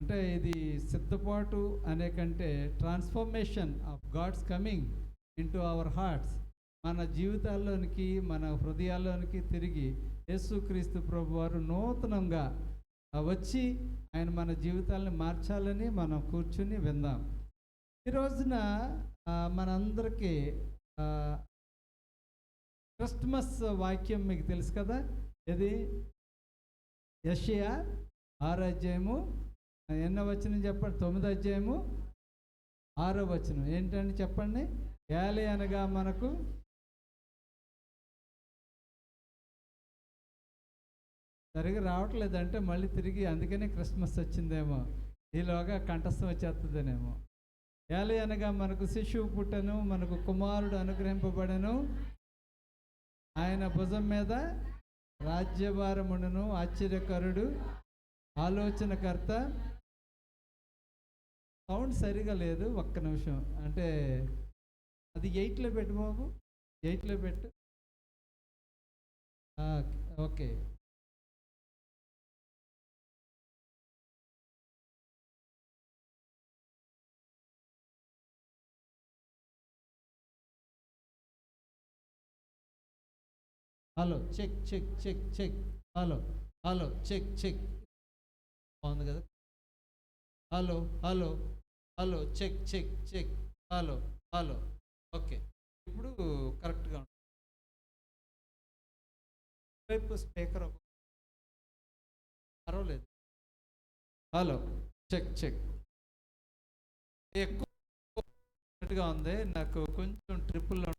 అంటే ఇది సిద్ధపాటు అనే కంటే transformation of God's coming into our hearts. మన జీవితాల్లోనికి, మన హృదయాల్లోనికి తిరిగి యేసుక్రీస్తు ప్రభువారు నూతనంగా వచ్చి ఆయన మన జీవితాలను మార్చాలని మనం కూర్చుని విందాం. ఈ రోజున మనందరికీ క్రిస్మస్ వాక్యం మీకు తెలుసు కదా. ఇది యెషయా 6వ అధ్యాయము ఎన్నో వచనం చెప్పండి. 9వ అధ్యాయము 6వ వచనం ఏంటండి చెప్పండి. ఏలి అనగా మనకు సరిగా రావట్లేదంటే మళ్ళీ తిరిగి అందుకనే క్రిస్మస్ వచ్చిందేమో, ఈలోగా కంఠస్థం వచ్చేస్తుందనేమో. ఏలి అనగా మనకు శిశువు పుట్టెను, మనకు కుమారుడు అనుగ్రహింపబడెను, ఆయన భుజం మీద రాజ్యభారముండును, ఆశ్చర్యకరుడు, ఆలోచనకర్త. సౌండ్ సరిగా లేదు, ఒక్క నిమిషం. అంటే అది 8లో పెట్టు బాబు, 8లో పెట్టు. Okay. Hello check check check check. Hello hello check check. బాగుంది కదా. Hello hello hello check check check. Hello hello. Okay, ఇప్పుడు కరెక్ట్గా ఉంటుంది. వైపు స్పీకర్ పర్వాలేదు. Hello check check. ఎక్కువగా ఉంది నాకు, కొంచెం ట్రిపుల్లో.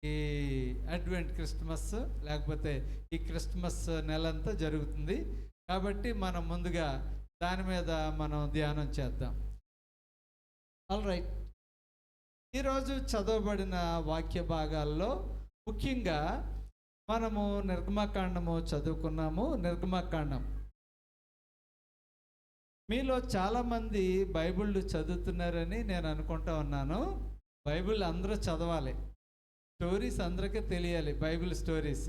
ఈ అడ్వెంట్ క్రిస్మస్ లేకపోతే ఈ క్రిస్మస్ నెలంతా జరుగుతుంది కాబట్టి మనం ముందుగా దాని మీద మనం ధ్యానం చేద్దాం. All right. ఈరోజు చదవబడిన వాక్య భాగాల్లో ముఖ్యంగా మనము నిర్గమకాండము చదువుకున్నాము. నిర్గమకాండం, మీలో చాలామంది బైబిల్ చదువుతున్నారని నేను అనుకుంటా ఉన్నాను. బైబిల్ అందరూ చదవాలి, స్టోరీస్ అందరికీ తెలియాలి, బైబిల్ స్టోరీస్.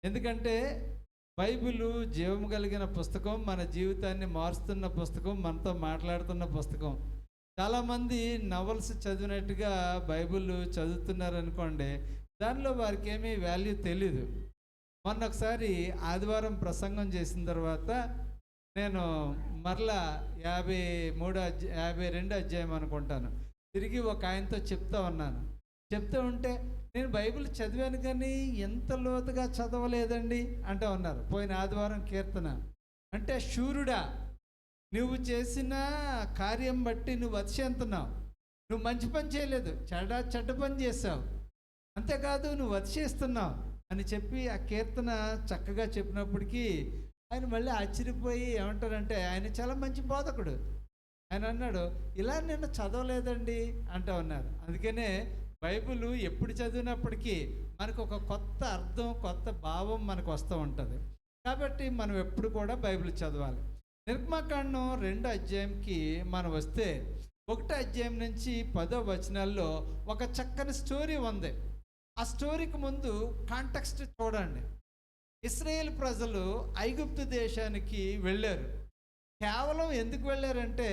ఎందుకంటే బైబిల్ జీవం కలిగిన పుస్తకం, మన జీవితాన్ని మారుస్తున్న పుస్తకం, మనతో మాట్లాడుతున్న పుస్తకం. చాలామంది నవల్స్ చదివినట్టుగా బైబిల్ చదువుతున్నారనుకోండి, దానిలో వారికి ఏమీ వాల్యూ తెలీదు. మొన్న ఒకసారి ఆదివారం ప్రసంగం చేసిన తర్వాత నేను మరలా 52 అధ్యాయం అనుకుంటాను తిరిగి ఒక ఆయనతో చెప్తా ఉన్నాను. చెప్తూ ఉంటే నేను బైబిల్ చదివాను కానీ ఎంత లోతుగా చదవలేదండి అంటూ ఉన్నారు. పోయిన ఆదివారం కీర్తన అంటే, శూరుడా నువ్వు చేసిన కార్యం బట్టి నువ్వు అతిశయిస్తున్నావు, నువ్వు మంచి పని చేయలేదు, చెడ్డ పని చేసావు, అంతేకాదు నువ్వు అతిశయిస్తున్నావు అని చెప్పి ఆ కీర్తన చక్కగా చెప్పినప్పటికీ ఆయన మళ్ళీ ఆశ్చర్యపోయి ఏమంటారంటే, ఆయన చాలా మంచి బోధకుడు. ఆయన అన్నాడు, ఇలా నేను చదవలేదండి అంటూ ఉన్నారు. అందుకనే బైబిల్ ఎప్పుడు చదివినప్పటికీ మనకు ఒక కొత్త అర్థం, కొత్త భావం మనకు వస్తూ ఉంటుంది. కాబట్టి మనం ఎప్పుడు కూడా బైబిల్ చదవాలి. నిర్గమకాండం 2వ అధ్యాయంకి మనం వస్తే 1వ అధ్యాయం నుంచి 10వ వచనాల్లో ఒక చక్కని స్టోరీ ఉంది. ఆ స్టోరీకి ముందు కాంటెక్స్ట్ చూడండి. ఇశ్రాయేల్ ప్రజలు ఐగుప్తు దేశానికి వెళ్ళారు. కేవలం ఎందుకు వెళ్ళారంటే,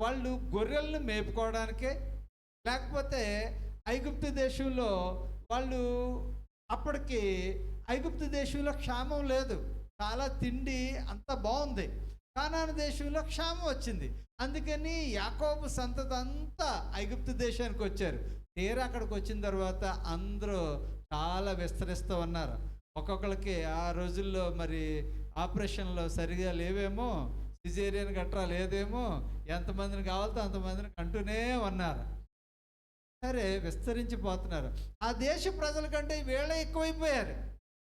వాళ్ళు గొర్రెలను మేపుకోవడానికే, లేకపోతే ఐగుప్తు దేశంలో వాళ్ళు అప్పటికి ఐగుప్తు దేశంలో క్షామం లేదు, చాలా తిండి అంతా బాగుంది. కానాను దేశంలో క్షామం వచ్చింది. అందుకని యాకోబు సంతతి అంతా ఐగుప్తు దేశానికి వచ్చారు. తీరా అక్కడికి వచ్చిన తర్వాత అందరూ చాలా విస్తరిస్తూ ఉన్నారు. ఒక్కొక్కరికి ఆ రోజుల్లో మరి ఆపరేషన్లో సరిగా లేవేమో, సిజేరియన్ గట్రా లేదేమో, ఎంతమందిని కావాలో అంతమందిని అంటూనే ఉన్నారు. సరే, విస్తరించిపోతున్నారు. ఆ దేశ ప్రజల కంటే వీళ్ళే ఎక్కువైపోయారు.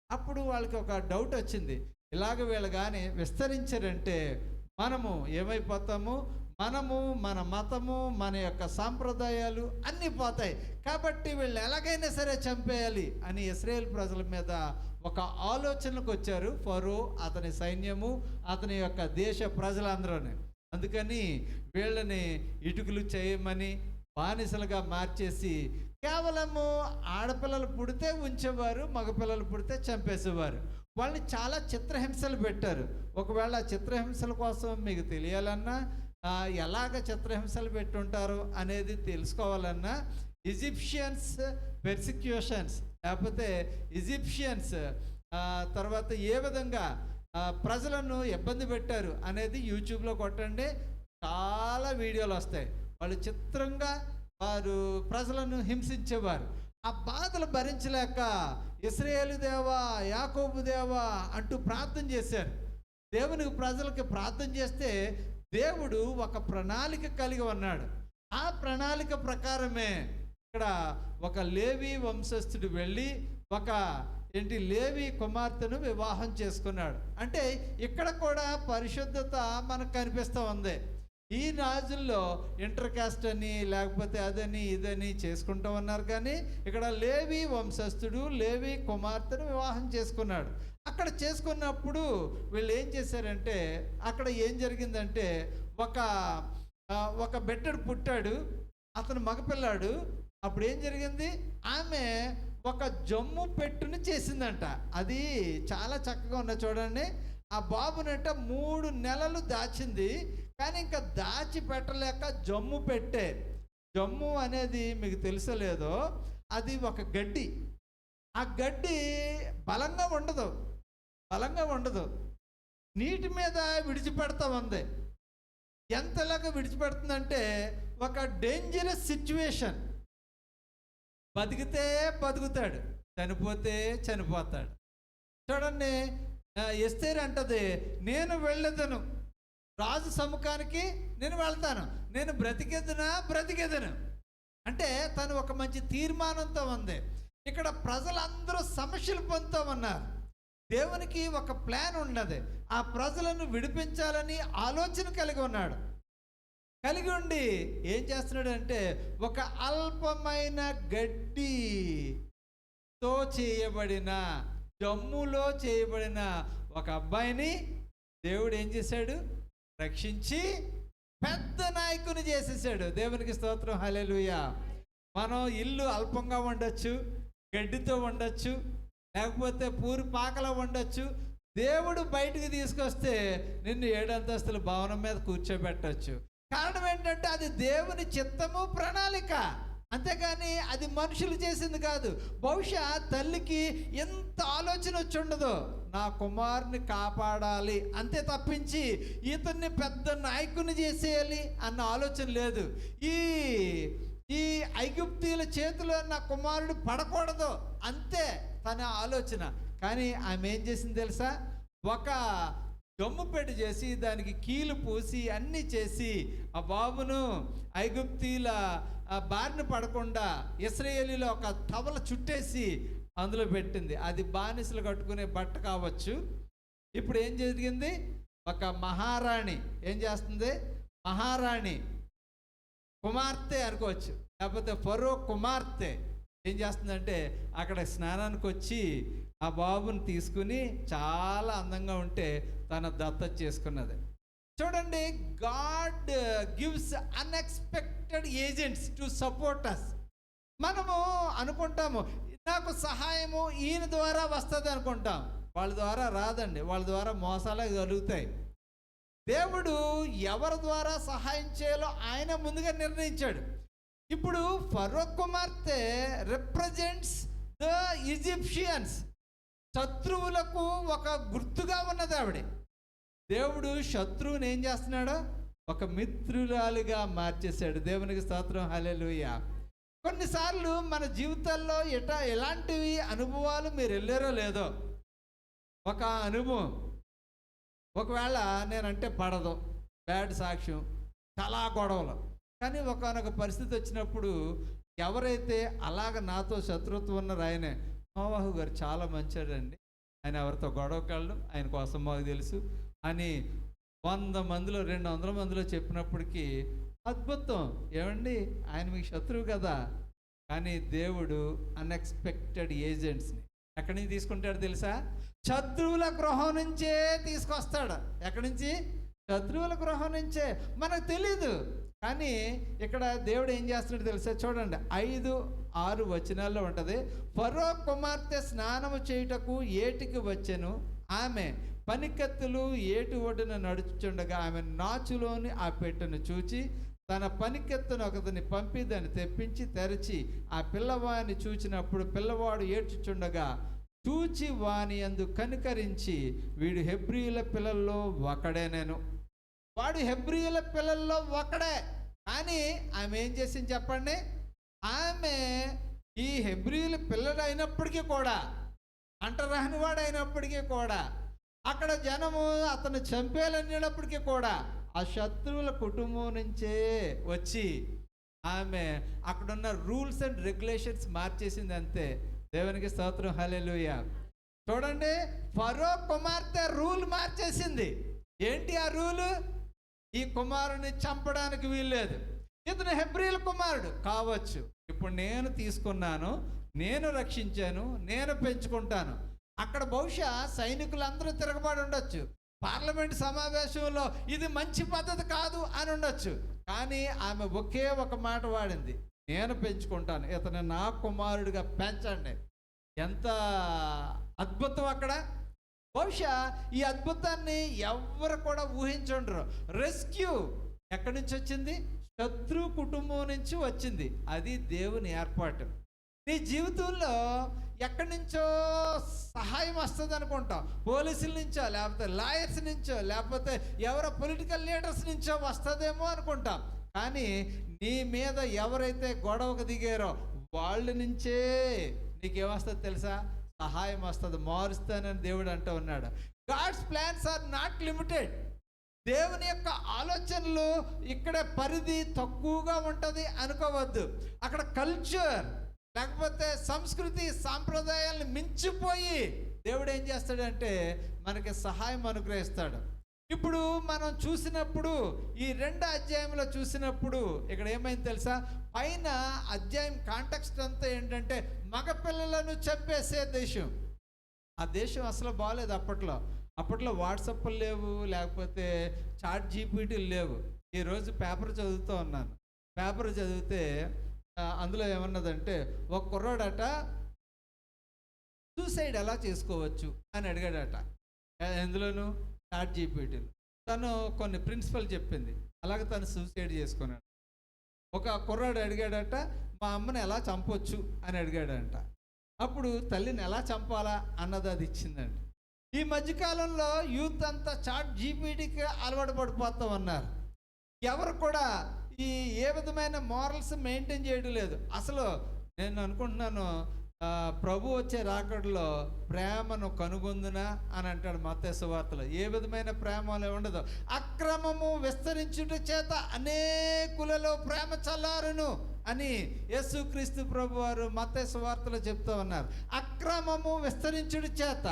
అప్పుడు వాళ్ళకి ఒక డౌట్ వచ్చింది, ఇలాగ వీళ్ళు కానీ విస్తరించారంటే మనము ఏమైపోతాము? మనము, మన మతము, మన యొక్క సాంప్రదాయాలు అన్నీ పోతాయి. కాబట్టి వీళ్ళు ఎలాగైనా సరే చంపేయాలి అని ఇశ్రాయేల్ ప్రజల మీద ఒక ఆలోచనకు వచ్చారు ఫరో, అతని సైన్యము, అతని యొక్క దేశ ప్రజలందరూనే. అందుకని వీళ్ళని ఇటుకలు చేయమని బానిసలుగా మార్చేసి కేవలము ఆడపిల్లలు పుడితే ఉంచేవారు, మగపిల్లలు పుడితే చంపేసేవారు. వాళ్ళని చాలా చిత్రహింసలు పెట్టారు. ఒకవేళ చిత్రహింసల కోసం మీకు తెలియాలన్నా, ఎలాగ చిత్రహింసలు పెట్టుంటారు అనేది తెలుసుకోవాలన్నా, ఈజిప్షియన్స్ పెర్సిక్యూషన్స్ లేకపోతే ఈజిప్షియన్స్ తర్వాత ఏ విధంగా ప్రజలను ఇబ్బంది పెట్టారు అనేది యూట్యూబ్లో కొట్టండి, చాలా వీడియోలు వస్తాయి. వాళ్ళు చిత్రంగా వారు ప్రజలను హింసించేవారు. ఆ బాధలు భరించలేక ఇశ్రాయేలు దేవా, యాకోబు దేవా అంటూ ప్రార్థన చేశారు. దేవునికి ప్రజలకి ప్రార్థన చేస్తే దేవుడు ఒక ప్రణాళిక కలిగి ఉన్నాడు. ఆ ప్రణాళిక ప్రకారమే ఇక్కడ ఒక లేవి వంశస్థుడు వెళ్ళి ఒక లేవి కుమార్తెను వివాహం చేసుకున్నాడు. అంటే ఇక్కడ కూడా పరిశుద్ధత మనకు కనిపిస్తూ ఉంది. ఈ రాజుల్లో ఇంటర్ కాస్ట్ అని లేకపోతే అదని ఇదని చేసుకుంటూ ఉన్నారు, కానీ ఇక్కడ లేవి వంశస్థుడు లేవి కుమార్తెను వివాహం చేసుకున్నాడు. అక్కడ చేసుకున్నప్పుడు వీళ్ళు ఏం చేశారంటే, అక్కడ ఏం జరిగిందంటే ఒక బిడ్డడు పుట్టాడు, అతను మగపిల్లాడు. అప్పుడు ఏం జరిగింది, ఆమె ఒక జమ్ము పెట్టుని చేసిందంట. అది చాలా చక్కగా ఉన్న చూడండి. ఆ బాబునంట 3 నెలలు దాచింది, కానీ ఇంకా దాచి పెట్టలేక జమ్ము పెట్టే. జమ్ము అనేది మీకు తెలుసలేదో, అది ఒక గడ్డి. ఆ గడ్డి బలంగా ఉండదు, నీటి మీద విడిచిపెడతా ఉంది. ఎంతలాగా విడిచిపెడుతుందంటే ఒక డేంజరస్ సిచ్యువేషన్. బతికితే బతుకుతాడు, చనిపోతే చనిపోతాడు. చూడండి, ఎస్తేరు అంటది, నేను వెళ్ళదను రాజు సముఖానికి, నేను వెళ్తాను, నేను బ్రతికెదను అంటే తను ఒక మంచి తీర్మానంతో ఉంది. ఇక్కడ ప్రజలందరూ సమస్యలు పొందుతూ ఉన్నారు. దేవునికి ఒక ప్లాన్ ఉన్నది. ఆ ప్రజలను విడిపించాలని ఆలోచన కలిగి ఉన్నాడు. కలిగి ఉండి ఏం చేస్తున్నాడు అంటే, ఒక అల్పమైన గడ్డితో చేయబడిన, జమ్ములో చేయబడిన ఒక అబ్బాయిని దేవుడు ఏం చేశాడు, రక్షించి పెద్ద నాయకుని చేసేసాడు. దేవునికి స్తోత్రం, హల్లెలూయా. మనం ఇల్లు అల్పంగా ఉండొచ్చు, గడ్డితో ఉండొచ్చు, లేకపోతే పూరి పాకలో ఉండొచ్చు. దేవుడు బయటికి తీసుకొస్తే నిన్ను 7 అంతస్తుల భవనం మీద కూర్చోబెట్టచ్చు. కారణం ఏంటంటే అది దేవుని చిత్తము, ప్రణాళిక. అంతేగాని అది మనుషులు చేసింది కాదు. బహుశా తల్లికి ఎంత ఆలోచన వచ్చి ఉండదో, నా కుమారుని కాపాడాలి అంతే తప్పించి ఇతన్ని పెద్ద నాయకుని చేసేయాలి అన్న ఆలోచన లేదు. ఈ ఐగుప్తీయుల చేతిలో నా కుమారుడు పడకూడదు అంతే తన ఆలోచన. కానీ ఆమె ఏం చేసింది తెలుసా, ఒక జమ్ము పెట్టి చేసి దానికి కీలు పూసి అన్నీ చేసి ఆ బాబును ఐగుప్తీల బారిన పడకుండా ఇశ్రాయేలీలో ఒక టవల చుట్టేసి అందులో పెట్టింది. అది బానిసలు కట్టుకునే బట్ట కావచ్చు. ఇప్పుడు ఏం జరిగింది, ఒక మహారాణి ఏం చేస్తుంది, మహారాణి కుమార్తె అనుకోవచ్చు, లేకపోతే ఫరో కుమార్తె ఏం చేస్తుందంటే అక్కడ స్నానానికి వచ్చి ఆ బాబుని తీసుకుని చాలా అందంగా ఉంటే తన దత్తత చేసుకున్నది. చూడండి, God gives unexpected agents to support us. మనము అనుకుంటాము నాకు సహాయము ఈయన ద్వారా వస్తుంది అనుకుంటాం. వాళ్ళ ద్వారా రాదండి, వాళ్ళ ద్వారా మోసాలే కలుగుతాయి. దేవుడు ఎవరి ద్వారా సహాయం చేయాలో ఆయన ముందుగా నిర్ణయించాడు. ఇప్పుడు ఫరో కుమార్తె రిప్రజెంట్స్ ద ఈజిప్షియన్స్. శత్రువులకు ఒక గుర్తుగా ఉన్నది ఆవిడ. దేవుడు శత్రువుని ఏం చేస్తున్నాడో ఒక మిత్రురాలుగా మార్చేశాడు. దేవునికి స్తోత్రం, హల్లెలూయా. కొన్నిసార్లు మన జీవితాల్లో ఎలాంటివి అనుభవాలు మీరు వెళ్ళారో లేదో, ఒక అనుభవం ఒకవేళ నేనంటే పడదు, బ్యాడ్ సాక్ష్యం, చాలా గొడవలు. కానీ ఒకనొక పరిస్థితి వచ్చినప్పుడు ఎవరైతే అలాగ నాతో శత్రుత్వం ఉన్నారో ఆయనే, నోవాహు గారు చాలా మంచోడండి, ఆయన ఎవరితో గొడవకి వెళ్ళడం ఆయన కోసం మాకు తెలుసు అని 100 మందిలో 200 మందిలో చెప్పినప్పటికీ అద్భుతం. ఏమండి, ఆయన మీకు శత్రువు కదా, కానీ దేవుడు అన్ఎక్స్పెక్టెడ్ ఏజెంట్స్ని ఎక్కడి నుంచి తీసుకుంటాడు తెలుసా? శత్రువుల గృహం నుంచే తీసుకొస్తాడు. ఎక్కడి నుంచి? శత్రువుల గృహం నుంచే. మనకు తెలీదు, కానీ ఇక్కడ దేవుడు ఏం చేస్తున్నాడు తెలుసా? చూడండి, 5-6 వచనాల్లో ఉంటుంది. ఫరో కుమార్తె స్నానము చేయుటకు ఏటికి వచ్చెను. ఆమె పనికత్తులు ఏటి ఒడ్డున నడుచుండగా ఆమె నాచులోని ఆ పెట్టెను చూచి తన పనికెత్తును ఒకరిని పంపి దాన్ని తెప్పించి తెరచి ఆ పిల్లవాడిని చూచినప్పుడు పిల్లవాడు ఏడ్చుచుండగా చూచి వాని యందు కనికరించి, వీడు హెబ్రీయుల పిల్లల్లో ఒకడేనేను. వాడు హెబ్రీయుల పిల్లల్లో ఒకడే. కానీ ఆమె ఏం చేసింది చెప్పండి? ఆమె ఈ హెబ్రీయుల పిల్లడు అయినప్పటికీ కూడా, అంటరాని వాడు అయినప్పటికీ కూడా, అక్కడ జనము అతను చంపేయాలనేటప్పటికీ కూడా ఆ శత్రువుల కుటుంబం నుంచే వచ్చి ఆమె అక్కడున్న రూల్స్ అండ్ రెగ్యులేషన్స్ మార్చేసింది. అంతే. దేవునికి స్తోత్రం, హల్లెలూయా. చూడండి, ఫరో కుమార్తె రూల్ మార్చేసింది. ఏంటి ఆ రూలు? ఈ కుమారుని చంపడానికి వీల్లేదు. ఇతను హెబ్రీయుల కుమారుడు కావచ్చు. ఇప్పుడు నేను తీసుకున్నాను, నేను రక్షించాను, నేను పెంచుకుంటాను. అక్కడ బహుశా సైనికులందరూ తిరగబడి ఉండొచ్చు. పార్లమెంట్ సమావేశంలో ఇది మంచి పద్ధతి కాదు అని ఉండొచ్చు. కానీ ఆమె ఒకే ఒక మాట వాడింది, నేను పెంచుకుంటాను, ఇతను నా కుమారుడిగా పెంచండి. ఎంత అద్భుతం అక్కడ! బహుశా ఈ అద్భుతాన్ని ఎవ్వరు కూడా ఊహించుండరు. రెస్క్యూ ఎక్కడి నుంచి వచ్చింది? శత్రు కుటుంబం నుంచి వచ్చింది. అది దేవుని ఏర్పాటు. నీ జీవితంలో ఎక్కడి నుంచో సహాయం వస్తుంది అనుకుంటాం. పోలీసుల నుంచో, లేకపోతే లాయర్స్ నుంచో, లేకపోతే ఎవరో పొలిటికల్ లీడర్స్ నుంచో వస్తుందేమో అనుకుంటాం. కానీ నీ మీద ఎవరైతే గొడవకు దిగారో వాళ్ళ నుంచే నీకేమొస్తుంది తెలుసా? సహాయం వస్తుంది. మారుస్తానని దేవుడు అంటూ ఉన్నాడు. God's plans are not limited. దేవుని యొక్క ఆలోచనలు ఇక్కడ పరిధి తక్కువగా ఉంటుంది అనుకోవద్దు. అక్కడ కల్చర్ లేకపోతే సంస్కృతి సాంప్రదాయాలను మించిపోయి దేవుడు ఏం చేస్తాడంటే మనకి సహాయం అనుగ్రహిస్తాడు. ఇప్పుడు మనం చూసినప్పుడు ఈ 2 అధ్యాయంలో చూసినప్పుడు ఇక్కడ ఏమైంది తెలుసా? పైన అధ్యాయం కాంటెక్స్ట్ అంతా ఏంటంటే మగపిల్లలను చంపేసే దేశం. ఆ దేశం అసలు బాగాలేదు అప్పట్లో వాట్సాప్లు లేవు, లేకపోతే చాట్ జీపీటీలు లేవు. ఈరోజు పేపర్ చదువుతూ ఉన్నాను. పేపర్ చదివితే అందులో ఏమన్నదంటే, ఒక కుర్రాడట సూసైడ్ ఎలా చేసుకోవచ్చు అని అడిగాడట. ఎందులోను? చాట్ జీపీటీలు. తను కొన్ని ప్రిన్సిపల్ చెప్పింది, అలాగే తను సూసైడ్ చేసుకున్నాడు. ఒక కుర్రాడు అడిగాడట, మా అమ్మని ఎలా చంపొచ్చు అని అడిగాడంట. అప్పుడు తల్లిని ఎలా చంపాలా అన్నది అది ఇచ్చిందండి. ఈ మధ్యకాలంలో యూత్ అంతా చాట్ జీపీటీకి అలవాటు పడిపోతూ ఉన్నారు. ఎవరు కూడా ఏ విధమైన మారల్స్ మెయింటైన్ చేయడం లేదు. అసలు నేను అనుకుంటున్నాను, ప్రభు వచ్చే రాకడలో ప్రేమను కనుగొందునా అని అంటాడు మత్తయి సువార్తలో. ఏ విధమైన ప్రేమ ఉండదు. అక్రమము విస్తరించుట చేత అనేకులలో ప్రేమ చల్లారును అని యేసుక్రీస్తు ప్రభు వారు మత్తయి సువార్తలో చెప్తూ ఉన్నారు. అక్రమము విస్తరించుట చేత.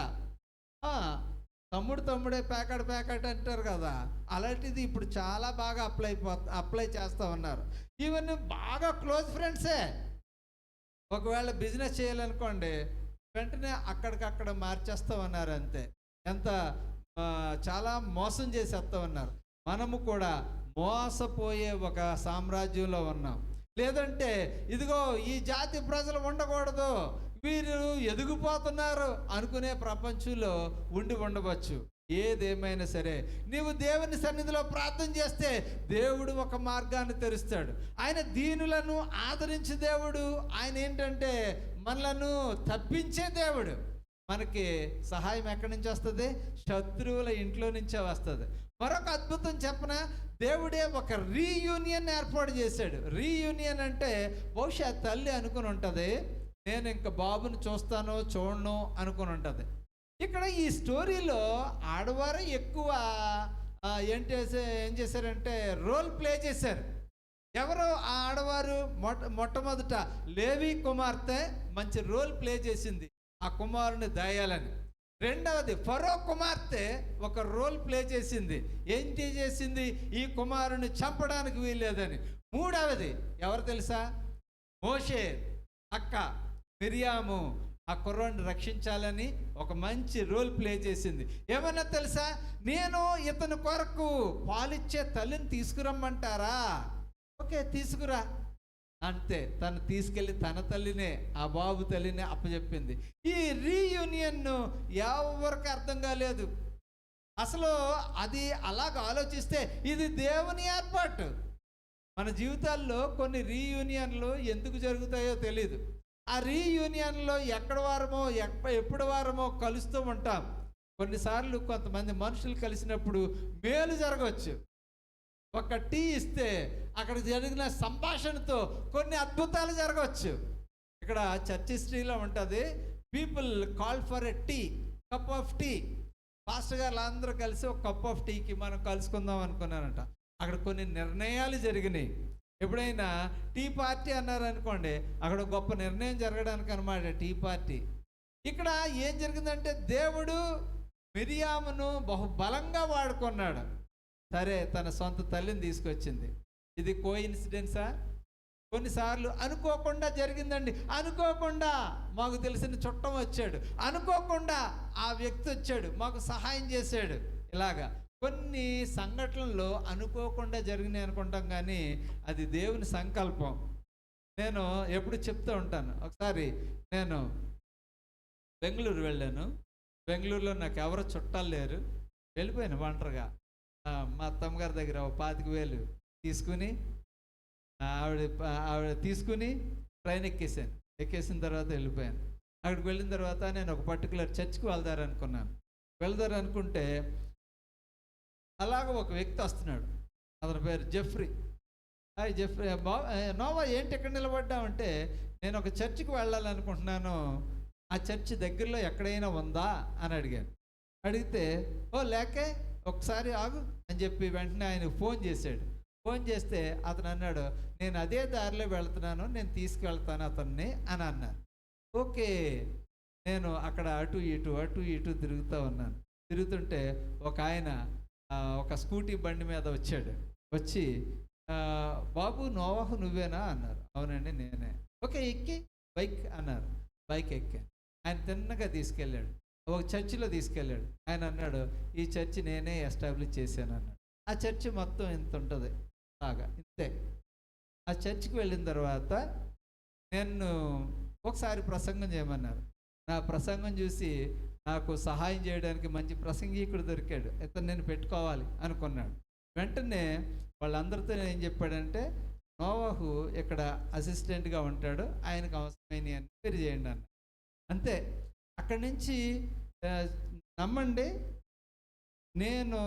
తమ్ముడే ప్యాకెట్ అంటారు కదా, అలాంటిది ఇప్పుడు చాలా బాగా అప్లై చేస్తూ ఉన్నారు. ఈవెన్ బాగా క్లోజ్ ఫ్రెండ్సే ఒకవేళ బిజినెస్ చేయాలనుకోండి, వెంటనే అక్కడికక్కడ మార్చేస్తూ ఉన్నారు. అంతే. ఎంత చాలా మోసం చేసేస్తూ ఉన్నారు. మనము కూడా మోసపోయే ఒక సామ్రాజ్యంలో ఉన్నాం. లేదంటే ఇదిగో ఈ జాతి ప్రజలు ఉండకూడదు, వీరు ఎదిగిపోతున్నారు అనుకునే ప్రపంచంలో ఉండవచ్చు. ఏదేమైనా సరే నీవు దేవుని సన్నిధిలో ప్రార్థన చేస్తే దేవుడు ఒక మార్గాన్ని తెరుస్తాడు. ఆయన దీనులను ఆదరించే దేవుడు. ఆయన ఏంటంటే మనలను తప్పించే దేవుడు. మనకి సహాయం ఎక్కడి నుంచి వస్తుంది? శత్రువుల ఇంట్లో నుంచే వస్తుంది. మరొక అద్భుతం చెప్పన, దేవుడే ఒక రీయూనియన్ ఏర్పాటు చేశాడు. రీయూనియన్ అంటే బహుశా తల్లి అనుకుని ఉంటుంది, నేను ఇంకా బాబుని చూడను అనుకుని ఉంటుంది. ఇక్కడ ఈ స్టోరీలో ఆడవారు ఎక్కువ ఏం చేశారంటే రోల్ ప్లే చేశారు. ఎవరు ఆ ఆడవారు? మొట్టమొదట లేవి కుమార్తె మంచి రోల్ ప్లే చేసింది, ఆ కుమారుని దయాలని. రెండవది, ఫరో కుమార్తె ఒక రోల్ ప్లే చేసింది. ఏంటి చేసింది? ఈ కుమారుని చంపడానికి వీల్లేదని. మూడవది ఎవరు తెలుసా? మోషే అక్క మిరియాము ఆ కుర్రాన్ని రక్షించాలని ఒక మంచి రోల్ ప్లే చేసింది. ఏమన్నా తెలుసా? నేను ఇతని కొరకు పాలిచ్చే తల్లిని తీసుకురమ్మంటారా? ఓకే, తీసుకురా. అంతే, తను తీసుకెళ్ళి తన తల్లినే, ఆ బాబు తల్లినే అప్పచెప్పింది. ఈ రీయూనియన్ ఎవరికి అర్థం కాలేదు అసలు. అది అలాగ ఆలోచిస్తే ఇది దేవుని ఏర్పాటు. మన జీవితాల్లో కొన్ని రీయూనియన్లు ఎందుకు జరుగుతాయో తెలీదు. ఆ రీయూనియన్లో ఎక్కడ వారమో ఎప్పుడు వారమో కలుస్తూ ఉంటాం. కొన్నిసార్లు కొంతమంది మనుషులు కలిసినప్పుడు మేలు జరగవచ్చు. ఒక టీ ఇస్తే అక్కడ జరిగిన సంభాషణతో కొన్ని అద్భుతాలు జరగవచ్చు. ఇక్కడ చర్చ్ హిస్టరీలో ఉంటుంది, people call for a tea, cup of tea. Pastor గారు అందరూ కలిసి ఒక కప్ ఆఫ్ టీకి మనం కలుసుకుందాం అనుకున్నారంట. అక్కడ కొన్ని నిర్ణయాలు జరిగినాయి. ఎప్పుడైనా టీ పార్టీ అన్నారనుకోండి, అక్కడ గొప్ప నిర్ణయం జరగడానికి అనమాట టీ పార్టీ. ఇక్కడ ఏం జరిగిందంటే దేవుడు మిరియామును బహుబలంగా వాడుకున్నాడు. సరే, తన సొంత తల్లిని తీసుకొచ్చింది. ఇది కోఇన్సిడెన్సా? కొన్నిసార్లు అనుకోకుండా జరిగిందండి. అనుకోకుండా మాకు తెలిసిన చుట్టం వచ్చాడు, అనుకోకుండా ఆ వ్యక్తి వచ్చాడు, మాకు సహాయం చేశాడు. ఇలాగా కొన్ని సంఘటనలు అనుకోకుండా జరిగినాయి అనుకుంటాం, కానీ అది దేవుని సంకల్పం. నేను ఎప్పుడు చెప్తూ ఉంటాను. ఒకసారి నేను బెంగళూరు వెళ్ళాను. బెంగళూరులో నాకు ఎవరో చుట్టాలు లేరు. వెళ్ళిపోయాను ఒంటరిగా. మా అత్తమ్మగారి దగ్గర 25,000 తీసుకుని ఆవిడ తీసుకుని ట్రైన్ ఎక్కేసిన తర్వాత వెళ్ళిపోయాను. అక్కడికి వెళ్ళిన తర్వాత నేను ఒక పర్టికులర్ చర్చ్కి వెళ్దారనుకుంటే అలాగ ఒక వ్యక్తి వస్తున్నాడు. అతని పేరు జెఫ్రీ. హాయ్ జెఫ్రీ, నోవా ఏంటి ఎక్కడ నిలబడ్డామంటే, నేను ఒక చర్చికి వెళ్ళాలనుకుంటున్నాను, ఆ చర్చి దగ్గరలో ఎక్కడైనా ఉందా అని అడిగాను. అడిగితే లేకే, ఒకసారి ఆగు అని చెప్పి వెంటనే ఆయన ఫోన్ చేశాడు. ఫోన్ చేస్తే అతను అన్నాడు, నేను అదే దారిలో వెళ్తున్నాను, నేను తీసుకెళ్తాను అతన్ని అని అన్నాను. ఓకే, నేను అక్కడ అటు ఇటు తిరుగుతూ ఉన్నాను. తిరుగుతుంటే ఒక ఆయన ఒక స్కూటీ బండి మీద వచ్చి బాబు నోవాహు నువ్వేనా అన్నారు. అవునండి నేనే. ఓకే, ఎక్కి బైక్ అన్నారు. బైక్ ఎక్కాను. ఆయన తిన్నగా తీసుకెళ్ళాడు, ఒక చర్చిలో తీసుకెళ్ళాడు. ఆయన అన్నాడు, ఈ చర్చి నేనే ఎస్టాబ్లిష్ చేశాను అన్నాడు. ఆ చర్చి మొత్తం ఇంత ఉంటుంది లాగా, ఇంతే. ఆ చర్చికి వెళ్ళిన తర్వాత నేను ఒకసారి ప్రసంగం చేయమన్నారు. నా ప్రసంగం చూసి నాకు సహాయం చేయడానికి మంచి ప్రసంగికుడు దొరికాడు. ఇతను నేను పెట్టుకోవాలి అనుకున్నాడు. వెంటనే వాళ్ళందరితో ఏం చెప్పాడంటే, నోవాహు ఇక్కడ అసిస్టెంట్గా ఉంటాడు, ఆయనకు అవసరమైన అని పేరు చేయండి అన్న. అంతే. అక్కడి నుంచి నమ్మండి, నేను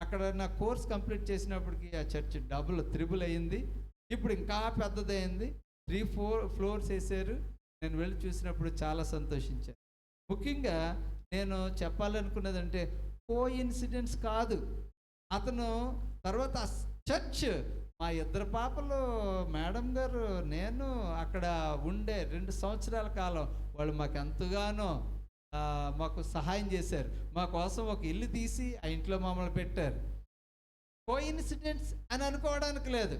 అక్కడ నా కోర్స్ కంప్లీట్ చేసినప్పటికీ ఆ చర్చ్ త్రిబుల్ అయ్యింది. ఇప్పుడు ఇంకా పెద్దదైంది. 3-4 ఫ్లోర్స్ వేసారు. నేను వెళ్ళి చూసినప్పుడు చాలా సంతోషించాను. ముఖ్యంగా నేను చెప్పాలనుకున్నదంటే కోఇన్సిడెన్స్ కాదు. అతను తర్వాత చర్చ్, మా ఇద్దరు పాపలు, మేడం గారు, నేను అక్కడ ఉండే 2 సంవత్సరాల కాలం వాళ్ళు మాకు ఎంతగానో మాకు సహాయం చేశారు. మా కోసం ఒక ఇల్లు తీసి ఆ ఇంట్లో మమ్మల్ని పెట్టారు. కోఇన్సిడెన్స్ అని అనుకోవడానికి లేదు.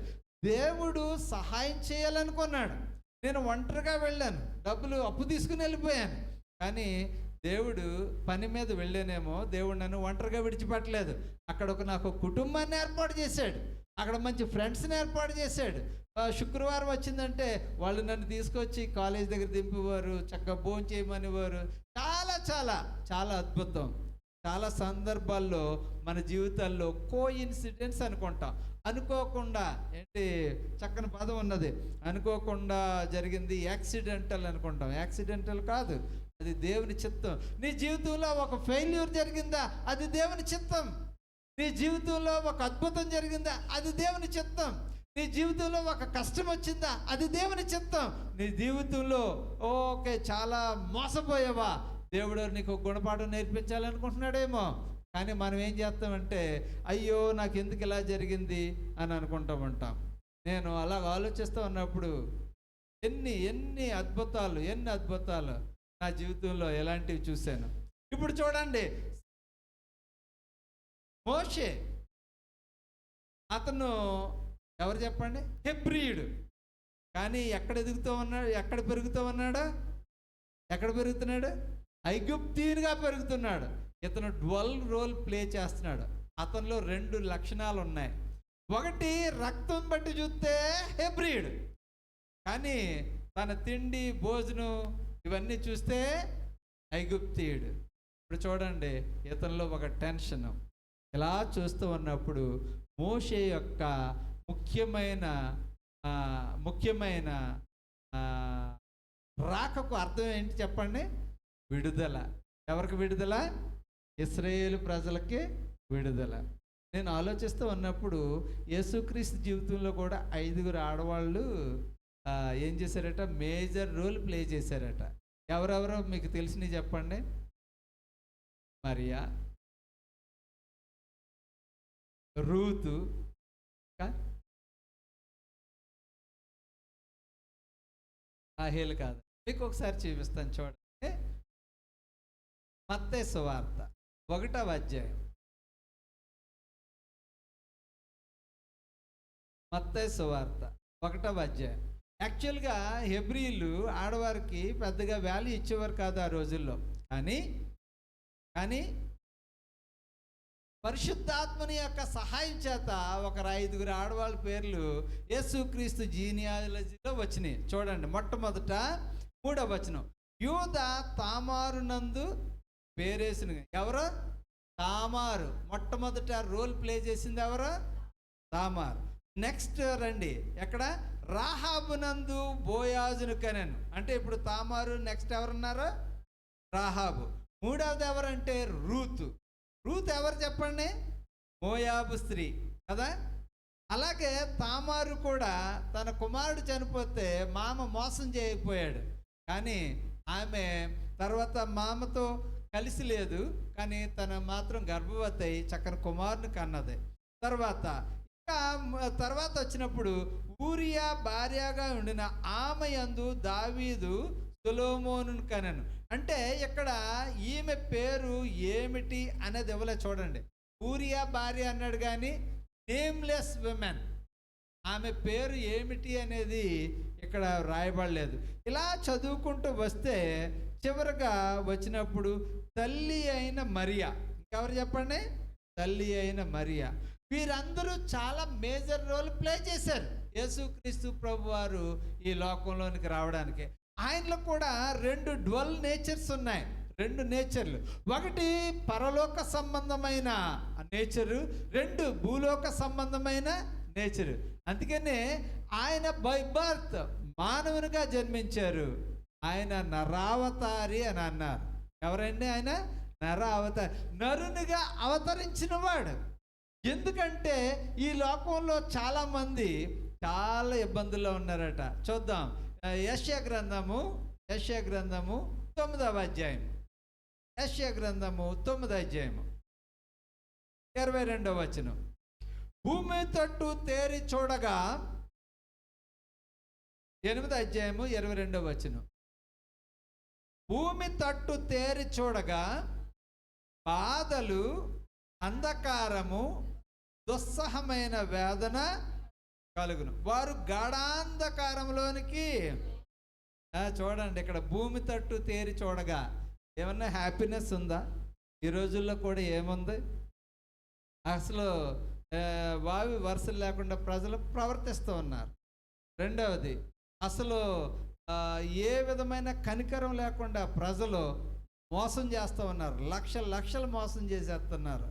దేవుడు సహాయం చేయాలనుకున్నాడు. నేను ఒంటరిగా వెళ్ళాను, డబ్బులు అప్పు తీసుకుని వెళ్ళిపోయాను. కానీ దేవుడు పని మీద వెళ్ళానేమో, దేవుడు నన్ను ఒంటరిగా విడిచిపెట్టలేదు. అక్కడ నాకు కుటుంబాన్ని ఏర్పాటు చేశాడు. అక్కడ మంచి ఫ్రెండ్స్ని ఏర్పాటు చేశాడు. శుక్రవారం వచ్చిందంటే వాళ్ళు నన్ను తీసుకొచ్చి కాలేజ్ దగ్గర దింపేవారు, చక్కగా భోజనం చేయమనేవారు. చాలా చాలా చాలా అద్భుతం. చాలా సందర్భాల్లో మన జీవితాల్లో కోఇన్సిడెన్స్ అనుకుంటాం. అనుకోకుండా, ఏంటి చక్కని పదం ఉన్నది, అనుకోకుండా జరిగింది యాక్సిడెంటల్ అనుకుంటాం. యాక్సిడెంటల్ కాదు, అది దేవుని చిత్తం. నీ జీవితంలో ఒక ఫెయిల్యూర్ జరిగిందా, అది దేవుని చిత్తం. నీ జీవితంలో ఒక అద్భుతం జరిగిందా, అది దేవుని చిత్తం. నీ జీవితంలో ఒక కష్టం వచ్చిందా, అది దేవుని చిత్తం. నీ జీవితంలో ఓకే చాలా మోసపోయావా, దేవుడు నీకు గుణపాఠం నేర్పించాలనుకుంటున్నాడేమో. కానీ మనం ఏం చేస్తామంటే, అయ్యో నాకు ఎందుకు ఇలా జరిగింది అని అనుకుంటూ ఉంటాం. నేను అలాగ ఆలోచిస్తూ ఉన్నప్పుడు ఎన్ని అద్భుతాలు నా జీవితంలో ఎలాంటివి చూశాను. ఇప్పుడు చూడండి, మోషే అతను ఎవరు చెప్పండి? హెబ్రీయుడు. కానీ ఎక్కడ ఎదుగుతూ ఉన్నాడు? ఎక్కడ పెరుగుతూ ఉన్నాడు? ఎక్కడ పెరుగుతున్నాడు? ఐగుప్తీయునిగా పెరుగుతున్నాడు. ఇతను డ్వల్ రోల్ ప్లే చేస్తున్నాడు. అతనిలో 2 లక్షణాలు ఉన్నాయి. ఒకటి, రక్తం బట్టి చూస్తే హెబ్రీయుడు, కానీ తన తిండి భోజనం ఇవన్నీ చూస్తే ఐగుప్తీయుడు. ఇప్పుడు చూడండి, ఇతనిలో ఒక టెన్షన్. ఇలా చూస్తూ ఉన్నప్పుడు మోషే యొక్క ముఖ్యమైన రాకకు అర్థం ఏంటి చెప్పండి? విడుదల. ఎవరికి విడుదల? ఇశ్రాయేలు ప్రజలకి విడుదల. నేను ఆలోచిస్తూ ఉన్నప్పుడు యేసుక్రీస్తు జీవితంలో కూడా 5 ఆడవాళ్ళు ఏం చేశారట? మేజర్ రోల్ ప్లే చేశారట. ఎవరెవరో మీకు తెలిసినవి చెప్పండి. మరియా, రూతు, రాహేలు కాదు. మీకు ఒకసారి చూపిస్తాను చూడండి. మత్తయి సువార్త 1వ అధ్యాయం. మత్తయి సువార్త 1వ అధ్యాయం. యాక్చువల్గా హెబ్రీలు ఆడవారికి పెద్దగా వాల్యూ ఇచ్చేవారు కాదు ఆ రోజుల్లో. కానీ పరిశుద్ధాత్మని యొక్క సహాయం చేత ఒక 5 ఆడవాళ్ళ పేర్లు యేసుక్రీస్తు జీనియాలజీలో వచ్చినాయి. చూడండి, మొట్టమొదట 3వ వచనం. యూద తామారునందు పేరేసిన. ఎవరు? తామారు. మొట్టమొదట రోల్ ప్లే చేసింది ఎవరు? తామారు. నెక్స్ట్ రండి, ఎక్కడ? రాహాబునందు బోయాజును కనెను. అంటే ఇప్పుడు తామారు, నెక్స్ట్ ఎవరున్నారు? రాహాబు. 3వది ఎవరంటే రూతు. రూత్ ఎవరు చెప్పండి? మోయాబు స్త్రీ కదా. అలాగే తామారు కూడా తన కుమారుడు చనిపోతే మామ మోసం చేయకపోయాడు, కానీ ఆమె తర్వాత మామతో కలిసి లేదు, కానీ తన మాత్రం గర్భవతి అయి చక్కని కుమారుని కన్నది. తర్వాత వచ్చినప్పుడు ఊరియా భార్యగా ఉండిన ఆమె యందు దావీదు సొలొమోనును కనెను. అంటే ఇక్కడ ఈమె పేరు ఏమిటి అనేది ఇవ్వలే. చూడండి, ఊరియా భార్య అన్నాడు కానీ నేమ్లెస్ విమెన్, ఆమె పేరు ఏమిటి అనేది ఇక్కడ రాయబడలేదు. ఇలా చదువుకుంటూ వస్తే చివరిగా వచ్చినప్పుడు తల్లి అయిన మరియా. ఇంకెవరు చెప్పండి? తల్లి అయిన మరియా. వీరందరూ చాలా మేజర్ రోల్ ప్లే చేశారు యేసుక్రీస్తు ప్రభు వారు ఈ లోకంలోనికి రావడానికి. ఆయనలో కూడా 2 డ్వల్ నేచర్స్ ఉన్నాయి. 2 నేచర్లు. ఒకటి పరలోక సంబంధమైన నేచరు, 2 భూలోక సంబంధమైన నేచరు. అందుకనే ఆయన బై బర్త్ మానవునిగా జన్మించారు. ఆయన నరావతారి అని అన్నారు. ఎవరండి ఆయన? నరావతారి, నరునిగా అవతరించిన వాడు. ఎందుకంటే ఈ లోకంలో చాలామంది చాలా ఇబ్బందుల్లో ఉన్నారట. చూద్దాం, యెషయా గ్రంథము 9వ అధ్యాయం. యెషయా గ్రంథము 9వ అధ్యాయము 22వ వచనం. భూమి తట్టు తేరి చూడగా, 8వ అధ్యాయము 22వ వచనం. భూమి తట్టు తేరి చూడగా బాధలు, అంధకారము, దుస్సహమైన వేదన కలుగును. వారు గాఢాంధకారంలోనికి. చూడండి, ఇక్కడ భూమి తట్టు తేరి చూడగా ఏమన్నా హ్యాపీనెస్ ఉందా? ఈ రోజుల్లో కూడా ఏముంది? అసలు వావి వరుసలు లేకుండా ప్రజలు ప్రవర్తిస్తూ ఉన్నారు. రెండవది, అసలు ఏ విధమైన కనికరం లేకుండా ప్రజలు మోసం చేస్తూ ఉన్నారు. లక్షలు మోసం చేసేస్తున్నారు.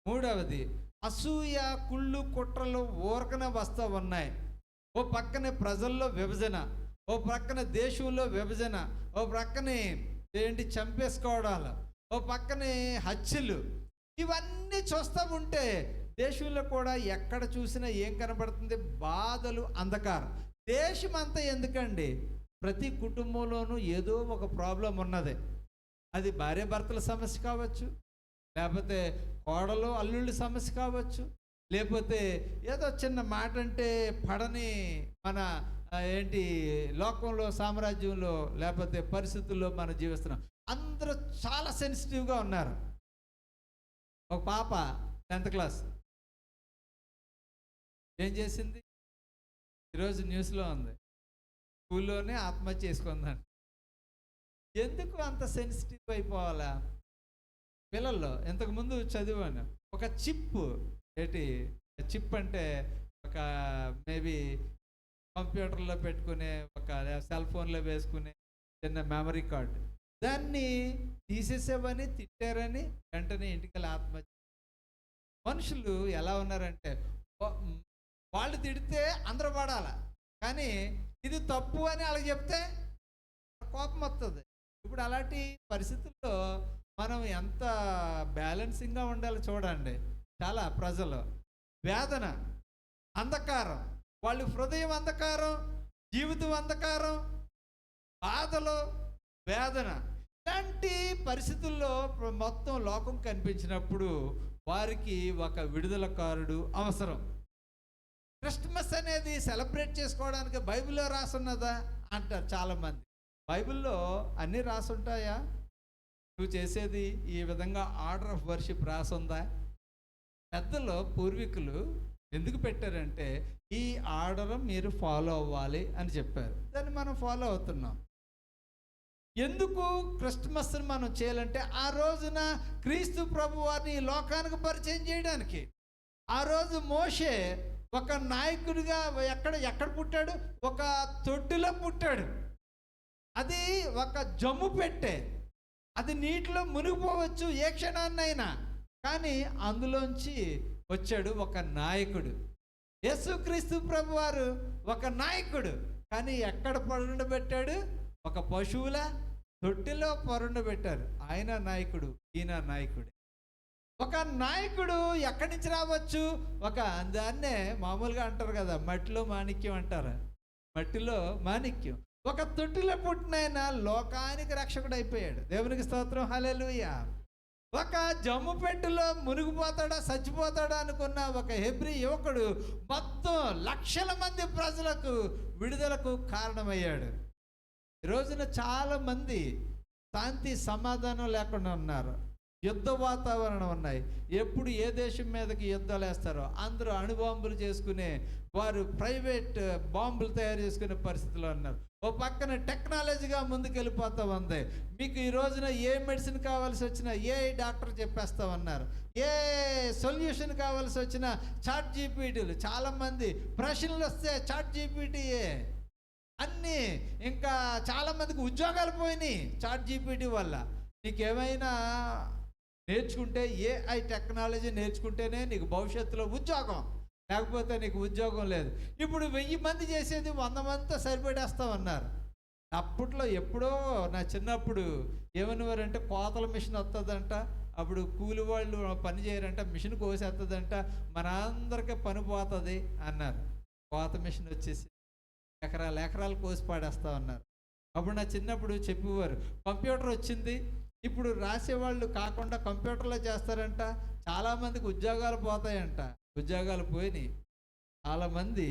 మూడవది, అసూయ, కుళ్ళు, కుట్రలు ఊరకనే వస్తూ ఉన్నాయి. ఓ పక్కనే ప్రజల్లో విభజన, ఓ ప్రక్కన దేశంలో విభజన, ఓ ప్రక్కనే చంపేసుకోవడాలు, ఓ పక్కనే హత్యలు. ఇవన్నీ చూస్తూ ఉంటే దేశంలో కూడా ఎక్కడ చూసినా ఏం కనబడుతుంది? బాధలు, అంధకారం. దేశం అంతా ఎందుకండి? ప్రతి కుటుంబంలోనూ ఏదో ఒక ప్రాబ్లం ఉన్నది. అది భార్యాభర్తల సమస్య కావచ్చు, లేకపోతే కోడలు అల్లుళ్ళ సమస్య కావచ్చు, లేకపోతే ఏదో చిన్న మాట అంటే పడని మన లోకంలో, సామ్రాజ్యంలో, లేకపోతే పరిస్థితుల్లో మనం జీవిస్తున్నాం. అందరూ చాలా సెన్సిటివ్గా ఉన్నారు. ఒక పాప 10th క్లాస్ ఏం చేసింది, ఈరోజు న్యూస్లో ఉంది, స్కూల్లోనే ఆత్మహత్య చేసుకుందండి. ఎందుకు అంత సెన్సిటివ్ అయిపోవాలా పిల్లల్లో? ఇంతకుముందు చదివాను, ఒక చిప్, చిప్ అంటే ఒక మేబీ కంప్యూటర్లో పెట్టుకునే, ఒక సెల్ ఫోన్లో వేసుకునే చిన్న మెమరీ కార్డు, దాన్ని తీసేసేవని తిట్టారని వెంటనే ఇంటికి ఆత్మహత్య. మనుషులు ఎలా ఉన్నారంటే వాళ్ళు తిడితే అందరూ పడాల, కానీ ఇది తప్పు అని వాళ్ళకి చెప్తే కోపం వస్తుంది. ఇప్పుడు అలాంటి పరిస్థితుల్లో మనం ఎంత బ్యాలెన్సింగ్గా ఉండాలో చూడండి. చాలా ప్రజలు వేదన, అంధకారం, వాళ్ళు హృదయం అంధకారం, జీవితం అంధకారం, బాధలు, వేదన. ఇలాంటి పరిస్థితుల్లో మొత్తం లోకం కనిపించినప్పుడు వారికి ఒక విడుదలకారుడు అవసరం. క్రిస్మస్ అనేది సెలబ్రేట్ చేసుకోవడానికి బైబిల్లో రాసున్నదా అంటారు చాలామంది. బైబిల్లో అన్నీ రాసుంటాయా? నువ్వు చేసేది ఈ విధంగా ఆర్డర్ ఆఫ్ వర్షిప్ రాసుందా? పెద్దలు పూర్వీకులు ఎందుకు పెట్టారంటే ఈ ఆర్డర్ మీరు ఫాలో అవ్వాలి అని చెప్పారు. దాన్ని మనం ఫాలో అవుతున్నాం. ఎందుకు క్రిస్మస్ని మనం చేయాలంటే ఆ రోజున క్రీస్తు ప్రభు వారిని లోకానికి పరిచయం చేయడానికి. ఆ రోజు మోషే ఒక నాయకుడిగా ఎక్కడ పుట్టాడు? ఒక తొట్టిలో పుట్టాడు. అది ఒక జమ్ము పెట్టే, అది నీటిలో మునిగిపోవచ్చు ఏ క్షణాన్నైనా, కానీ అందులోంచి వచ్చాడు ఒక నాయకుడు. యేసుక్రీస్తు ప్రభు వారు ఒక నాయకుడు, కానీ ఎక్కడ పరుండబెట్టాడు? ఒక పశువుల తొట్టిలో పరుండబెట్టారు. ఆయన నాయకుడు, ఈయన నాయకుడు. ఒక నాయకుడు ఎక్కడి నుంచి రావచ్చు? ఒక దాన్నే మామూలుగా అంటారు కదా, మట్టిలో మాణిక్యం అంటారు. మట్టిలో మాణిక్యం. ఒక తొట్టిలో పుట్టినైనా లోకానికి రక్షకుడు అయిపోయాడు. దేవునికి స్తోత్రం, హల్లెలూయా. ఒక జమ్ము పెట్టెలో మునిగిపోతాడా చచ్చిపోతాడా అనుకున్న ఒక హెబ్రీ యువకుడు మొత్తం లక్షల మంది ప్రజలకు విడుదలకు కారణమయ్యాడు. ఈ రోజున చాలామంది శాంతి సమాధానం లేకుండా ఉన్నారు. యుద్ధ వాతావరణం ఉన్నాయి. ఎప్పుడు ఏ దేశం మీదకి యుద్ధాలు వేస్తారో అందరూ అణుబాంబులు చేసుకునే వారు, ప్రైవేట్ బాంబులు తయారు చేసుకునే పరిస్థితిలో ఉన్నారు. ఓ పక్కన టెక్నాలజీగా ముందుకు వెళ్ళిపోతూ ఉంది. మీకు ఈ రోజున ఏ మెడిసిన్ కావాల్సి వచ్చినా ఏ డాక్టర్ చెప్పేస్తా ఉన్నారు. ఏ సొల్యూషన్ కావాల్సి వచ్చినా చాట్ జీపీటీలు. చాలామంది ప్రశ్నలు వస్తే చాట్ జీపీటీయే అన్నీ. ఇంకా చాలామందికి ఉద్యోగాలు పోయినాయి చాట్ జీపీటీ వల్ల. నీకేమైనా నేర్చుకుంటే ఏఐ టెక్నాలజీ నేర్చుకుంటేనే నీకు భవిష్యత్తులో ఉద్యోగం, లేకపోతే నీకు ఉద్యోగం లేదు. ఇప్పుడు 1000 మంది చేసేది 100 మందితో సరిపెట్టేస్తామన్నారు. అప్పట్లో ఎప్పుడో నా చిన్నప్పుడు ఏమనేవారంటే కోతల మిషన్ వస్తుందంట, అప్పుడు కూలి వాళ్ళు పని చేయరంట, మిషన్ కోసేస్తుందంట, మనందరికీ పని పోతుంది అన్నారు. కోత మిషన్ వచ్చేసి ఎకరాలు కోసి పాడేస్తా ఉన్నారు. అప్పుడు నా చిన్నప్పుడు చెప్పేవారు కంప్యూటర్ వచ్చింది, ఇప్పుడు రాసేవాళ్ళు కాకుండా కంప్యూటర్లో చేస్తారంట, చాలామందికి ఉద్యోగాలు పోతాయంట. ఉద్యోగాలు పోయినాయి. చాలామంది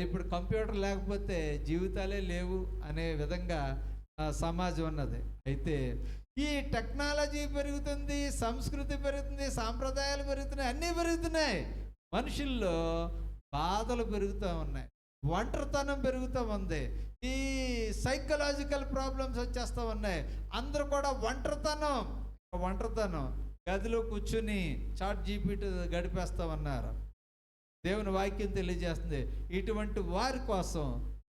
ఇప్పుడు కంప్యూటర్ లేకపోతే జీవితాలే లేవు అనే విధంగా సమాజం ఉన్నది. అయితే ఈ టెక్నాలజీ పెరుగుతుంది, సంస్కృతి పెరుగుతుంది, సాంప్రదాయాలు పెరుగుతున్నాయి, అన్నీ పెరుగుతున్నాయి. మనుషుల్లో బాధలు పెరుగుతూ ఉన్నాయి, ఒంటరితనం పెరుగుతూ ఉంది, ఈ సైకలాజికల్ ప్రాబ్లమ్స్ వచ్చేస్తూ ఉన్నాయి. అందరూ కూడా ఒంటరితనం గదిలో కూర్చుని చాట్ జీపీటీ గడిపేస్తూ ఉన్నారు. దేవుని వాక్యం తెలియజేస్తుంది, ఇటువంటి వారి కోసం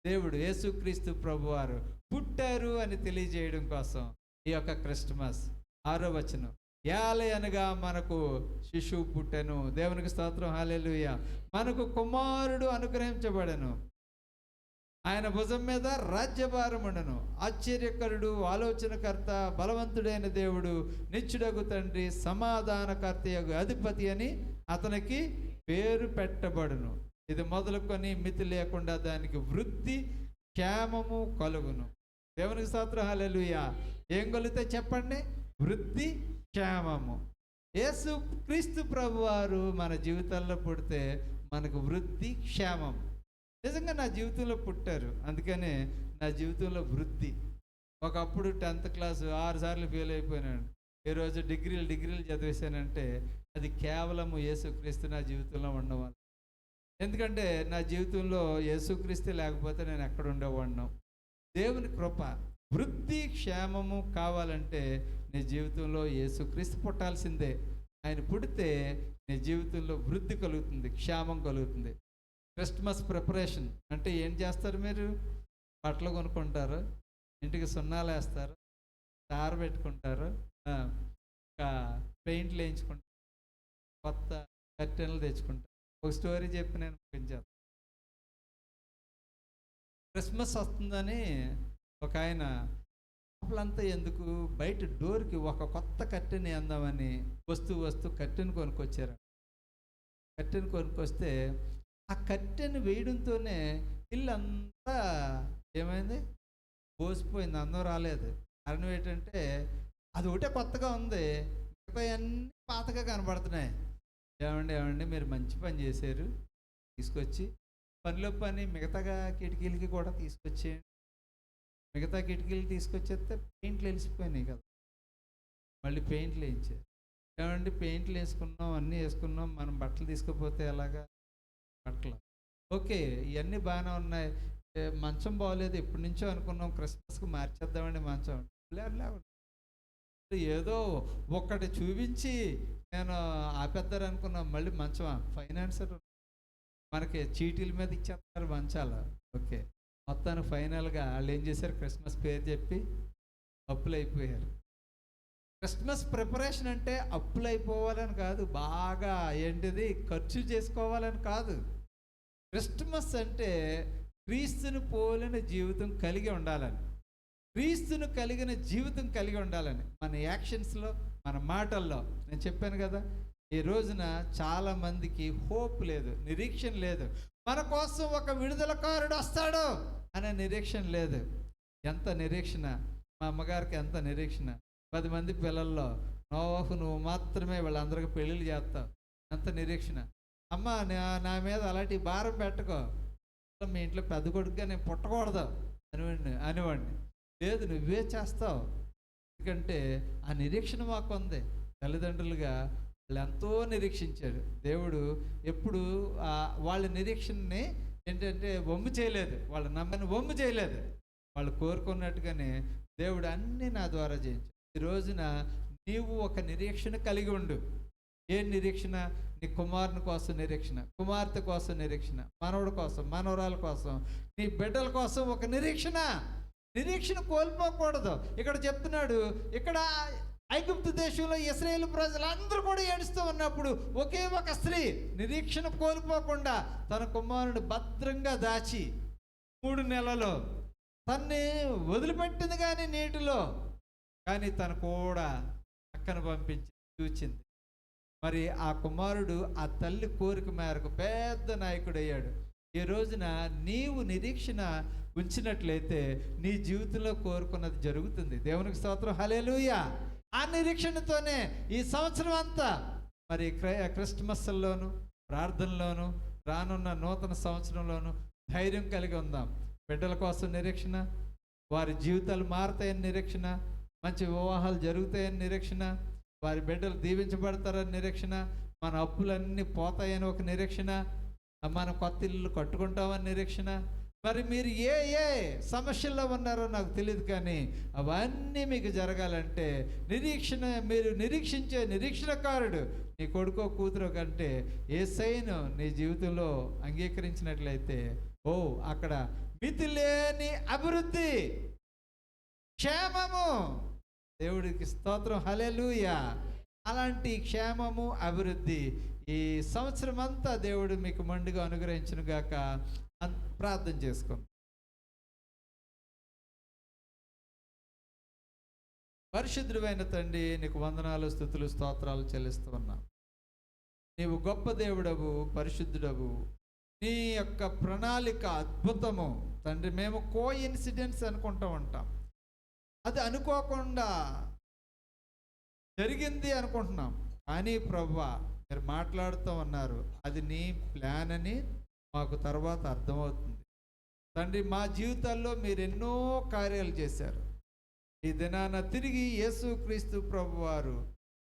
దేవుడు యేసుక్రీస్తు ప్రభువారు పుట్టారు అని తెలియజేయడం కోసం ఈ యొక్క క్రిస్మస్. 6వ వచనం, యాలే అనగా మనకు శిశువు పుట్టెను. దేవునికి స్తోత్రం, హల్లెలూయా. మనకు కుమారుడు అనుగ్రహించబడెను, ఆయన భుజం మీద రాజ్యభారం ఉండను. ఆశ్చర్యకరుడు, ఆలోచనకర్త, బలవంతుడైన దేవుడు, నిత్యుడగు తండ్రి, సమాధానకర్త యగు అధిపతి అని అతనికి పేరు పెట్టబడును. ఇది మొదలుకొని మితి లేకుండా దానికి వృద్ధి క్షేమము కలుగును. దేవునికి స్తోత్రం, హల్లెలూయా. ఏం కలిగితే చెప్పండి? వృద్ధి క్షేమము. యేసు క్రీస్తు ప్రభువారు మన జీవితాల్లో పుడితే మనకు వృద్ధి క్షేమం. నిజంగా నా జీవితంలో పుట్టారు, అందుకనే నా జీవితంలో వృద్ధి. ఒకప్పుడు 10th క్లాసు 6 సార్లు ఫెయిల్ అయిపోయినాను. ఈరోజు డిగ్రీలు చదివేశానంటే అది కేవలము యేసుక్రీస్తు నా జీవితంలో ఉండడం వల్ల. ఎందుకంటే నా జీవితంలో యేసుక్రీస్తు లేకపోతే నేను ఎక్కడ ఉండేవాడిను. దేవుని కృప, వృద్ధి, క్షేమము కావాలంటే నీ జీవితంలో యేసుక్రీస్తు పుట్టాల్సిందే. ఆయన పుడితే నీ జీవితంలో వృద్ధి కలుగుతుంది, క్షేమం కలుగుతుంది. క్రిస్మస్ ప్రిపరేషన్ అంటే ఏం చేస్తారు మీరు? బట్టలు కొనుక్కుంటారు, ఇంటికి సున్నాలు వేస్తారు, స్టార్ పెట్టుకుంటారు, ఇంకా పెయింట్లు వేయించుకుంటారు, కొత్త కర్టెన్లు తెచ్చుకుంటారు. ఒక స్టోరీ చెప్పి నేను ముగించాను. క్రిస్మస్ వస్తుందని ఒక ఆయన లోపలంతా ఎందుకు బయట డోర్కి ఒక కొత్త కర్టెన్ వేద్దామని వస్తూ కర్టెన్ కొనుక్కొచ్చారు. కర్టెన్ కొనుక్కొస్తే ఆ కర్టెన్ వేయడంతోనే ఇల్లంతా ఏమైంది? పోసిపోయింది, అందం రాలేదు. కారణం ఏంటంటే అది ఒకటే కొత్తగా ఉంది, మిగతా అన్నీ పాతగా కనబడుతున్నాయి. ఏమండి మీరు మంచి పని చేశారు, తీసుకొచ్చి పనిలో పని మిగతాగా కిటికీలకి కూడా తీసుకొచ్చేయండి. మిగతా కిటికీలు తీసుకొచ్చేస్తే పెయింట్లు వెలిసిపోయినాయి కదా, మళ్ళీ పెయింట్లు వేయించారు. ఏమండి పెయింట్లు వేసుకున్నాం, అన్నీ వేసుకున్నాం, మనం బట్టలు తీసుకుపోతే ఎలాగా? బట్టలు ఓకే, ఇవన్నీ బాగానే ఉన్నాయి. మంచం బాగోలేదు, ఎప్పటి నుంచో అనుకున్నాం క్రిస్మస్కి మార్చేద్దామండి మంచం. ఏదో ఒక్కటి చూపించి నేను ఆపేద్దారనుకున్నాం. మళ్ళీ మంచమా? ఫైనాన్సర్ మనకి చీటీల మీద ఇచ్చేస్తారు మంచాలు. ఓకే, మొత్తానికి ఫైనల్గా వాళ్ళు ఏం చేశారు? క్రిస్మస్ పేరు చెప్పి అప్పులు అయిపోయారు. క్రిస్మస్ ప్రిపరేషన్ అంటే అప్పులు అయిపోవాలని కాదు, బాగా ఏంటిది ఖర్చు చేసుకోవాలని కాదు. క్రిస్మస్ అంటే క్రీస్తుని పోలిన జీవితం కలిగి ఉండాలని, క్రీస్తును కలిగిన జీవితం కలిగి ఉండాలని. మన యాక్షన్స్లో, మన మాటల్లో. నేను చెప్పాను కదా, ఈ రోజున చాలామందికి హోప్ లేదు, నిరీక్షణ లేదు. మన కోసం ఒక విడుదలకారుడు వస్తాడు అనే నిరీక్షణ లేదు. ఎంత నిరీక్షణ! మా అమ్మగారికి ఎంత నిరీక్షణ! 10 మంది పిల్లల్లో నోవాహు నువ్వు మాత్రమే వాళ్ళందరికీ పెళ్ళిళ్ళు చేస్తావు. ఎంత నిరీక్షణ! అమ్మ నా మీద అలాంటి భారం పెట్టుకో, మీ ఇంట్లో పెద్ద కొడుకుగా నేను పుట్టకూడదు అనేవాడిని. లేదు, నువ్వే చేస్తావు. ఎందుకంటే ఆ నిరీక్షణ మాకు ఉంది. తల్లిదండ్రులుగా వాళ్ళు ఎంతో నిరీక్షించాడు. దేవుడు ఎప్పుడు వాళ్ళ నిరీక్షణని ఏంటంటే వమ్ము చేయలేదు, వాళ్ళ నమ్మని వమ్ము చేయలేదు. వాళ్ళు కోరుకున్నట్టుగానే దేవుడు అన్నీ నా ద్వారా చేయించాడు. ఈ రోజున నీవు ఒక నిరీక్షణ కలిగి ఉండు. ఏ నిరీక్షణ? నీ కుమారుని కోసం నిరీక్షణ, కుమార్తె కోసం నిరీక్షణ, మనవడి కోసం, మనవరాల కోసం, నీ బిడ్డల కోసం ఒక నిరీక్షణ. నిరీక్షణ కోల్పోకూడదు. ఇక్కడ చెప్తున్నాడు, ఇక్కడ ఐగుప్తు దేశంలో ఇశ్రాయేలు ప్రజలందరూ కూడా ఏడుస్తూ ఉన్నప్పుడు ఒకే ఒక స్త్రీ నిరీక్షణ కోల్పోకుండా తన కుమారుని భద్రంగా దాచి 3 నెలలు తన్ని వదిలిపెట్టింది. కానీ నీటిలో కానీ తను కూడా పక్కన పంపించి చూచింది. మరి ఆ కుమారుడు ఆ తల్లి కోరిక మేరకు పెద్ద నాయకుడయ్యాడు. ఈ రోజున నీవు నిరీక్షణ ఉంచినట్లయితే నీ జీవితంలో కోరుకున్నది జరుగుతుంది. దేవునికి స్తోత్రం, హల్లెలూయా. ఆ నిరీక్షణతోనే ఈ సంవత్సరం అంతా మరి క్రిస్మస్లోను, ప్రార్థనలోను, రానున్న నూతన సంవత్సరంలోను ధైర్యం కలిగి ఉందాం. బిడ్డల కోసం నిరీక్షణ, వారి జీవితాలు మారుతాయని నిరీక్షణ, మంచి వివాహాలు జరుగుతాయని నిరీక్షణ, వారి బిడ్డలు దీవించబడతారని నిరీక్షణ, మన అప్పులన్నీ పోతాయని ఒక నిరీక్షణ, మన కొత్త ఇల్లు కట్టుకుంటామని నిరీక్షణ. మరి మీరు ఏ ఏ సమస్యల్లో ఉన్నారో నాకు తెలియదు, కానీ అవన్నీ మీకు జరగాలంటే నిరీక్షణ, మీరు నిరీక్షించే నిరీక్షణకారుడు నీ కొడుకో కూతురో కంటే యేసయ్యను నీ జీవితంలో అంగీకరించినట్లయితే అక్కడ మితిలేని అభివృద్ధి, క్షేమము. దేవుడికి స్తోత్రం, హల్లెలూయా. అలాంటి క్షేమము, అభివృద్ధి ఈ సంవత్సరం అంతా దేవుడు మీకు మండుగా అనుగ్రహించును గాక. ప్రార్థన చేసుకోండి. పరిశుద్ధుడైన తండ్రి, నీకు వందనాలు, స్తుతులు, స్తోత్రాలు చెల్లిస్తూ ఉన్నాం. నీవు గొప్ప దేవుడవు, పరిశుద్ధుడవు. నీ యొక్క ప్రణాళిక అద్భుతము తండ్రి. మేము కోఇన్సిడెన్స్ అనుకుంటూ ఉంటాం, అది అనుకోకుండా జరిగింది అనుకుంటున్నాం. కానీ ప్రభువా, మీరు మాట్లాడుతూ ఉన్నారు, అది నీ ప్లాన్ అని మాకు తర్వాత అర్థమవుతుంది. తండ్రి, మా జీవితాల్లో మీరు ఎన్నో కార్యాలు చేశారు. ఈ దినాన తిరిగి యేసుక్రీస్తు ప్రభువారు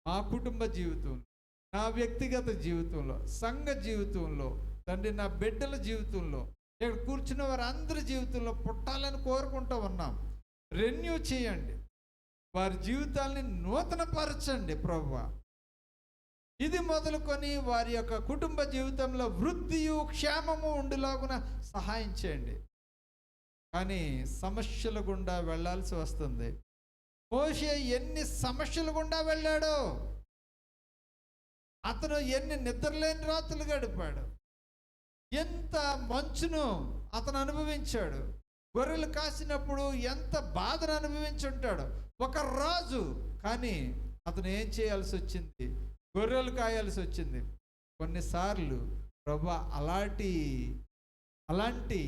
మా కుటుంబ జీవితంలో, నా వ్యక్తిగత జీవితంలో, సంఘ జీవితంలో, తండ్రి నా బిడ్డల జీవితంలో, ఇక్కడ కూర్చున్న వారందరి జీవితంలో పుట్టాలని కోరుకుంటూ ఉన్నాం. రెన్యూ చేయండి, వారి జీవితాల్ని నూతనపరచండి ప్రభువా. ఇది మొదలుకొని వారి యొక్క కుటుంబ జీవితంలో వృద్ధియు క్షేమము ఉండులాగున సహాయం చేయండి. కానీ సమస్యల గుండా వెళ్ళాల్సి వస్తుంది. మోషే ఎన్ని సమస్యల గుండా వెళ్ళాడో, అతను ఎన్ని నిద్రలేని రాత్రులు గడిపాడు, ఎంత మంచును అతను అనుభవించాడు, గొర్రెలు కాసినప్పుడు ఎంత బాధను అనుభవించుంటాడు ఒక రాజు. కానీ అతను ఏం చేయాల్సి వచ్చింది? గొర్రెలు కాయాల్సి వచ్చింది. కొన్నిసార్లు ప్రభా అలాంటి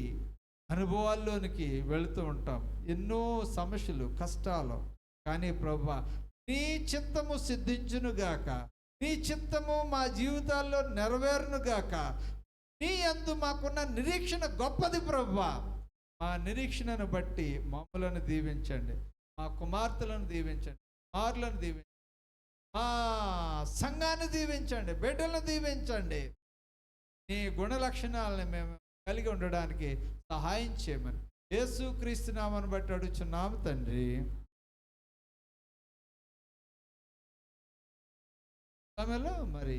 అనుభవాల్లోనికి వెళుతూ ఉంటాం, ఎన్నో సమస్యలు, కష్టాలు. కానీ ప్రభా, నీ చిత్తము సిద్ధించునుగాక, నీ చిత్తము మా జీవితాల్లో నెరవేరునుగాక. నీ యందు మాకున్న నిరీక్షణ గొప్పది ప్రభువా. మా నిరీక్షణను బట్టి మమ్మలను దీవించండి, మా కుమార్తెలను దీవించండి, కుమారులను దీవించండి, మా సంఘాన్ని దీవించండి, బిడ్డలను దీవించండి. నీ గుణ లక్షణాలను మేము కలిగి ఉండడానికి సహాయం చేయమని యేసుక్రీస్తు నామమును బట్టి అడుగుచున్నాము తండ్రి. ఆమెలో మరి